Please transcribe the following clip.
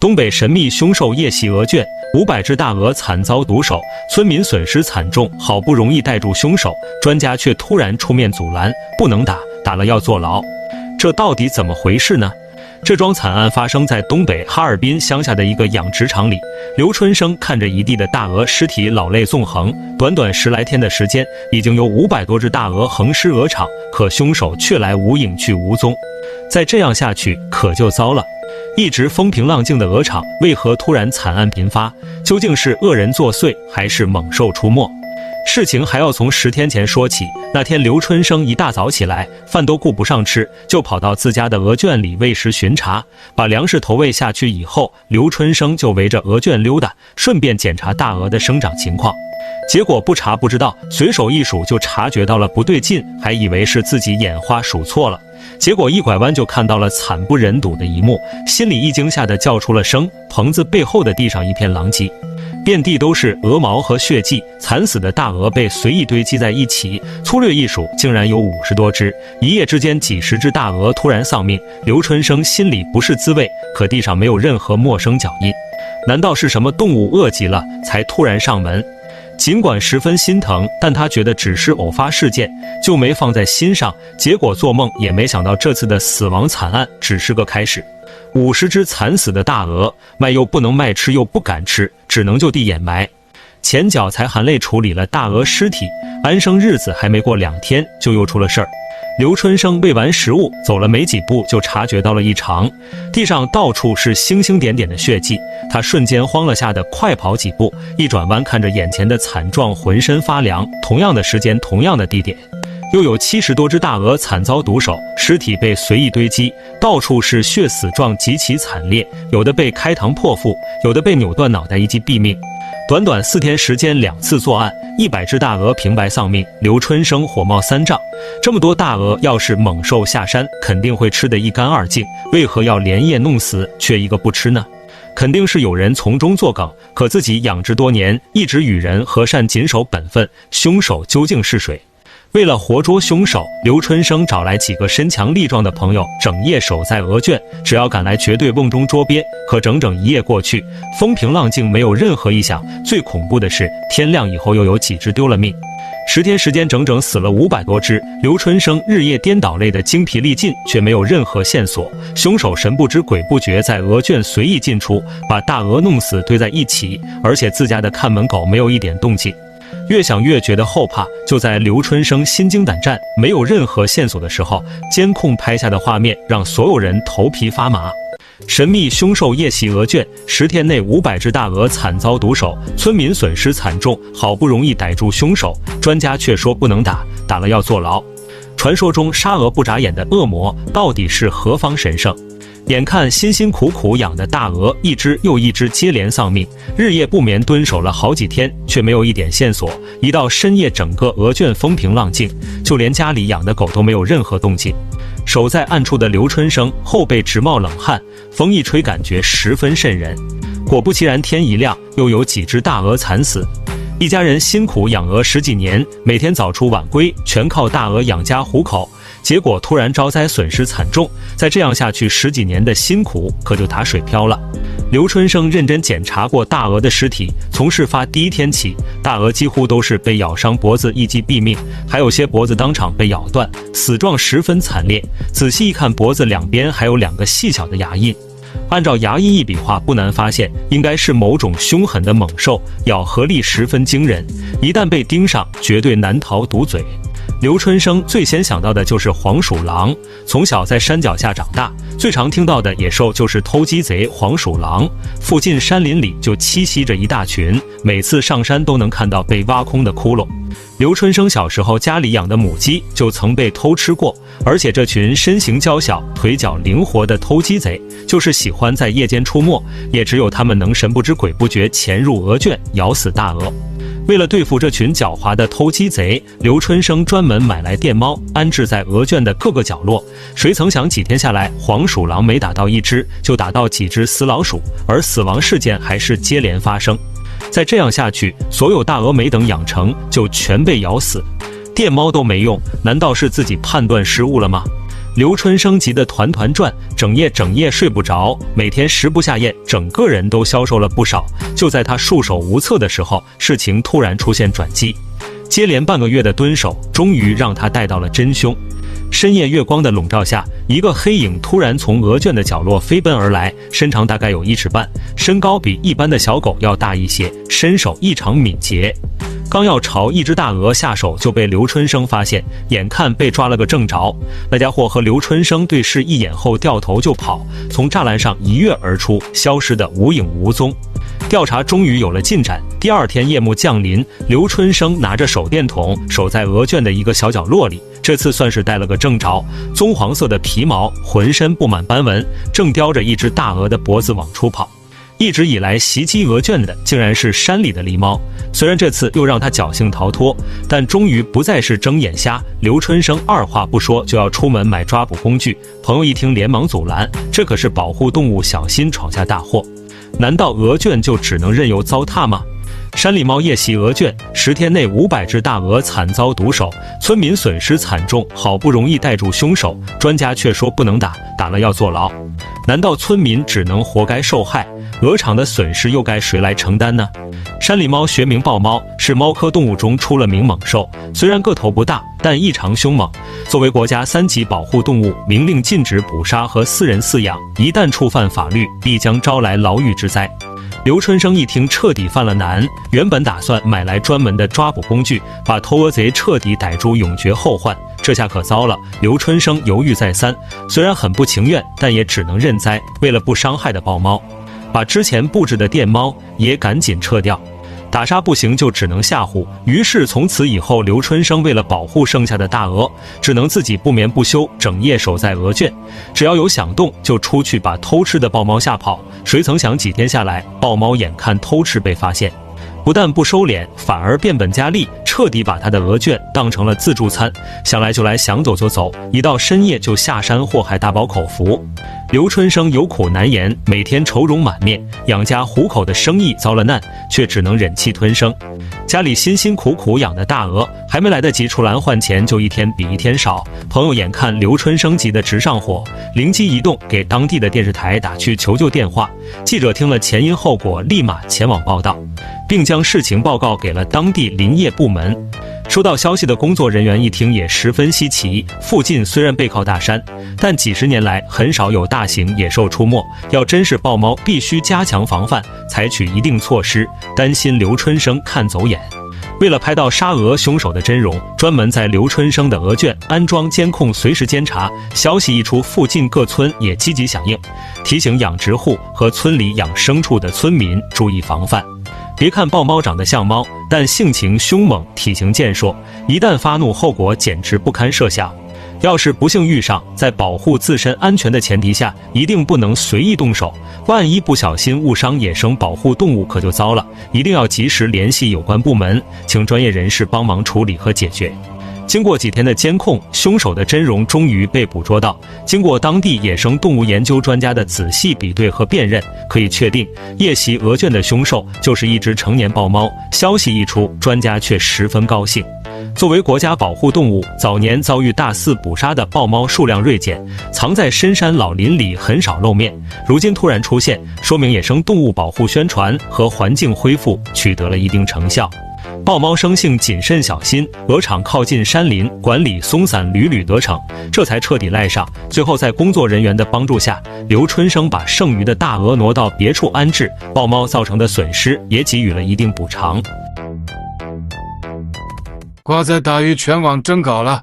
东北神秘凶兽夜袭鹅圈，500只大鹅惨遭毒手，村民损失惨重，好不容易逮住凶手，专家却突然出面阻拦，不能打，打了要坐牢。这到底怎么回事呢？这桩惨案发生在东北哈尔滨乡下的一个养殖场里，刘春生看着一地的大鹅尸体，老泪纵横。短短10来天的时间，已经有500多只大鹅横尸鹅场，可凶手却来无影去无踪。再这样下去，可就糟了。一直风平浪静的鹅场，为何突然惨案频发？究竟是恶人作祟，还是猛兽出没？事情还要从10天前说起。那天刘春生一大早起来，饭都顾不上吃，就跑到自家的鹅圈里喂食巡查。把粮食投喂下去以后，刘春生就围着鹅圈溜达，顺便检查大鹅的生长情况。结果不查不知道，随手一数就察觉到了不对劲，还以为是自己眼花数错了。结果一拐弯就看到了惨不忍睹的一幕，心里一惊，吓得叫出了声。棚子背后的地上一片狼藉，遍地都是鹅毛和血迹，惨死的大鹅被随意堆积在一起，粗略一数，竟然有50多只。一夜之间，几十只大鹅突然丧命，刘春生心里不是滋味，可地上没有任何陌生脚印，难道是什么动物饿极了，才突然上门？尽管十分心疼，但他觉得只是偶发事件，就没放在心上。结果做梦也没想到，这次的死亡惨案只是个开始。50只惨死的大鹅，卖又不能卖，吃又不敢吃，只能就地掩埋。前脚才含泪处理了大鹅尸体，安生日子还没过2天，就又出了事儿。刘春生喂完食物，走了没几步，就察觉到了异常，地上到处是星星点点的血迹。他瞬间慌了，吓得快跑几步，一转弯看着眼前的惨状，浑身发凉。同样的时间，同样的地点，又有70多只大鹅惨遭毒手，尸体被随意堆积，到处是血死状，极其惨烈，有的被开膛破腹，有的被扭断脑袋一击毙命。短短4天时间2次作案，100只大鹅平白丧命。刘春生火冒三丈，这么多大鹅，要是猛兽下山，肯定会吃得一干二净，为何要连夜弄死，却一个不吃呢？肯定是有人从中作梗，可自己养殖多年，一直与人和善，谨守本分，凶手究竟是谁？为了活捉凶手，刘春生找来几个身强力壮的朋友，整夜守在鹅圈，只要赶来绝对瓮中捉鳖。可整整一夜过去，风平浪静，没有任何异响。最恐怖的是，天亮以后又有几只丢了命。10天时间，整整死了500多只。刘春生日夜颠倒，累得精疲力尽，却没有任何线索。凶手神不知鬼不觉，在鹅圈随意进出，把大鹅弄死堆在一起，而且自家的看门狗没有一点动静。越想越觉得后怕，就在刘春生心惊胆战，没有任何线索的时候，监控拍下的画面让所有人头皮发麻。神秘凶兽夜袭鹅圈，10天内500只大鹅惨遭毒手，村民损失惨重，好不容易逮住凶手，专家却说不能打，打了要坐牢。传说中杀鹅不眨眼的恶魔，到底是何方神圣？眼看辛辛苦苦养的大鹅一只又一只接连丧命，日夜不眠蹲守了好几天，却没有一点线索。一到深夜，整个鹅圈风平浪静，就连家里养的狗都没有任何动静。守在暗处的刘春生后背直冒冷汗，风一吹感觉十分瘆人。果不其然，天一亮，又有几只大鹅惨死。一家人辛苦养鹅10几年，每天早出晚归，全靠大鹅养家糊口。结果突然招灾，损失惨重。再这样下去，10几年的辛苦可就打水漂了。刘春生认真检查过大鹅的尸体，从事发第1天起，大鹅几乎都是被咬伤脖子一击毙命，还有些脖子当场被咬断，死状十分惨烈。仔细一看，脖子两边还有2个细小的牙印。按照牙印一笔画，不难发现应该是某种凶狠的猛兽，咬合力十分惊人，一旦被盯上，绝对难逃毒嘴。刘春生最先想到的就是黄鼠狼，从小在山脚下长大，最常听到的野兽就是偷鸡贼、黄鼠狼。附近山林里就栖息着一大群，每次上山都能看到被挖空的窟窿。刘春生小时候家里养的母鸡就曾被偷吃过，而且这群身形娇小、腿脚灵活的偷鸡贼，就是喜欢在夜间出没，也只有他们能神不知鬼不觉潜入鹅圈，咬死大鹅。为了对付这群狡猾的偷鸡贼，刘春生专门买来电猫，安置在鹅圈的各个角落。谁曾想几天下来，黄鼠狼没打到1只，就打到几只死老鼠，而死亡事件还是接连发生。再这样下去，所有大鹅没等养成，就全被咬死。电猫都没用，难道是自己判断失误了吗？刘春生急得团团转，整夜睡不着，每天食不下咽，整个人都消瘦了不少。就在他束手无策的时候，事情突然出现转机。接连半个月的蹲守，终于让他带到了真凶。深夜月光的笼罩下，一个黑影突然从鹅圈的角落飞奔而来，身长大概有1尺半，身高比一般的小狗要大一些，身手异常敏捷。刚要朝一只大鹅下手，就被刘春生发现，眼看被抓了个正着。那家伙和刘春生对视一眼后掉头就跑，从栅栏上一跃而出，消失得无影无踪。调查终于有了进展。第二天夜幕降临，刘春生拿着手电筒守在鹅圈的一个小角落里，这次算是带了个正着。棕黄色的皮毛，浑身布满斑纹，正叼着一只大鹅的脖子往出跑。一直以来袭击鹅圈的竟然是山里的狸猫，虽然这次又让他侥幸逃脱，但终于不再是睁眼瞎。刘春生二话不说就要出门买抓捕工具，朋友一听连忙阻拦，这可是保护动物，小心闯下大祸。难道鹅圈就只能任由糟蹋吗？山狸猫夜袭鹅圈，10天内500只大鹅惨遭毒手，村民损失惨重，好不容易逮住凶手，专家却说不能打，打了要坐牢。难道村民只能活该受害？鹅场的损失又该谁来承担呢？山狸猫学名豹猫，是猫科动物中出了名猛兽，虽然个头不大，但异常凶猛。作为国家3级保护动物，明令禁止捕杀和私人饲养，一旦触犯法律，必将招来牢狱之灾。刘春生一听彻底犯了难，原本打算买来专门的抓捕工具，把偷鹅贼彻底逮住，永绝后患。这下可糟了，刘春生犹豫再三，虽然很不情愿，但也只能认栽。为了不伤害的豹猫，把之前布置的电猫也赶紧撤掉。打杀不行就只能吓唬，于是从此以后，刘春生为了保护剩下的大鹅，只能自己不眠不休，整夜守在鹅圈，只要有响动就出去把偷吃的豹猫吓跑。谁曾想几天下来，豹猫眼看偷吃被发现，不但不收敛，反而变本加厉，彻底把他的鹅圈当成了自助餐，想来就来，想走就走，一到深夜就下山祸害大饱口福。刘春生有苦难言，每天愁容满面，养家糊口的生意遭了难，却只能忍气吞声。家里辛辛苦苦养的大鹅，还没来得及出栏换钱，就一天比一天少。朋友眼看刘春生急得直上火，灵机一动，给当地的电视台打去求救电话。记者听了前因后果，立马前往报道，并将事情报告给了当地林业部门。收到消息的工作人员一听也十分稀奇，附近虽然背靠大山，但几十年来很少有大型野兽出没，要真是豹猫，必须加强防范，采取一定措施，担心刘春生看走眼。为了拍到杀鹅凶手的真容，专门在刘春生的鹅圈安装监控，随时监察。消息一出，附近各村也积极响应，提醒养殖户和村里养牲畜的村民注意防范。别看豹猫长得像猫，但性情凶猛，体型健硕，一旦发怒，后果简直不堪设想。要是不幸遇上，在保护自身安全的前提下，一定不能随意动手，万一不小心误伤野生保护动物可就糟了，一定要及时联系有关部门，请专业人士帮忙处理和解决。经过几天的监控，凶手的真容终于被捕捉到。经过当地野生动物研究专家的仔细比对和辨认，可以确定夜袭鹅圈的凶手就是一只成年豹猫。消息一出，专家却十分高兴。作为国家保护动物，早年遭遇大肆捕杀的豹猫数量锐减，藏在深山老林里很少露面。如今突然出现，说明野生动物保护宣传和环境恢复取得了一定成效。豹猫生性谨慎小心，鹅场靠近山林，管理松散，屡屡得逞，这才彻底赖上。最后在工作人员的帮助下，刘春生把剩余的大鹅挪到别处安置，豹猫造成的损失也给予了一定补偿。瓜仔大鱼全网征稿了，